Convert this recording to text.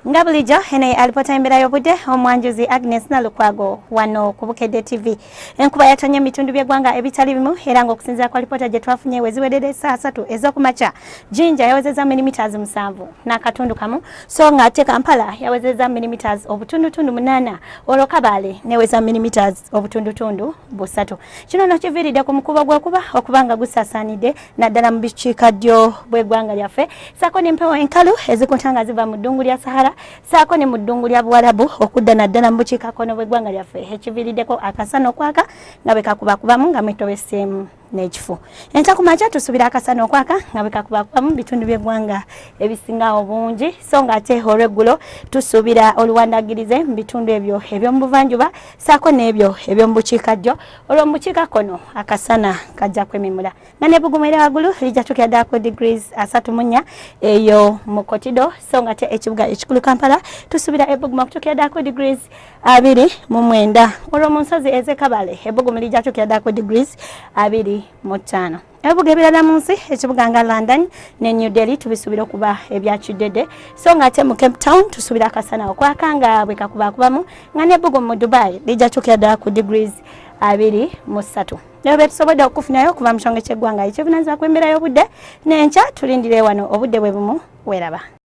nga bulijjo ene alipota embera y'obudde omwanjuzi Agnes Nalukwago wano ku Bukedde TV. Enkuba yatonye ebitundu by'eggwanga ebitali bimu era ng'okusinziira ku alipoota gye twafunye weziwedde essaawa 3 ez'okumakya Jinja yawezezza milimiters 7 n'akatundu kamu so ng'ate Kampala yawezezza milimiters obutundutundu 8 olwo Kabale neweza milimiters obutundutundu 3. Kino no kiviiridde ku mukubo gw'okuba okubanga gusaasaanidde naddala mu bukiikaddyo bw'eggwanga lyaffe saako n'empewo enkalu ezikuntanga ziva mu ddungu lya Sahara saako ne mu ddungu lya Buwarabu okudda naddala mu bukiikakkono bw'eggwanga lyaffe ekiviiriddeko akasana okwaka nga bwekakubakubamu nga mwetobeseemu n'ekifu. Enkya ku makya tusuubira akasana okwaka nga bwekakubakubamu mu bitundu by'eggwanga ebisinga obungi so ng'ate olw'eggulo tusuubira oluwandagirize mu bitundu ebyo eby'omu buvanjuba saako n'ebyo eby'omu bukiikaddyo olwo mu bukiikakkono akasana kajja kwememula nga n'ebbugumu era waggulu lijja tukira ddala ku degrees 34 eyo mu Kotido so ng'ate ekibuga ekikulu Kampala tusuubira ebbugumu okutukira ddala ku degrees 29 olwo mu nsozi ez'e Kabale ebbugumu lijja tukira ddala ku degrees 25. Ebibuga ebirala mu nsi ekibuga nga London ne New Delhi tubisuubira okuba ebyakidede so ng'ate mu Cape Town tusuubira akasana okwaka nga bwekakubakubamu nga n'ebbugumu mu Dubai lijja tukira ddala ku degrees 23. Leo betusobodde okufunayo okuva mu kitongole ky'eggwanga ekivunaanyizibwa ku mbeera y'obudde n'enkya tulindire wano obudde bwe bumu weeraba.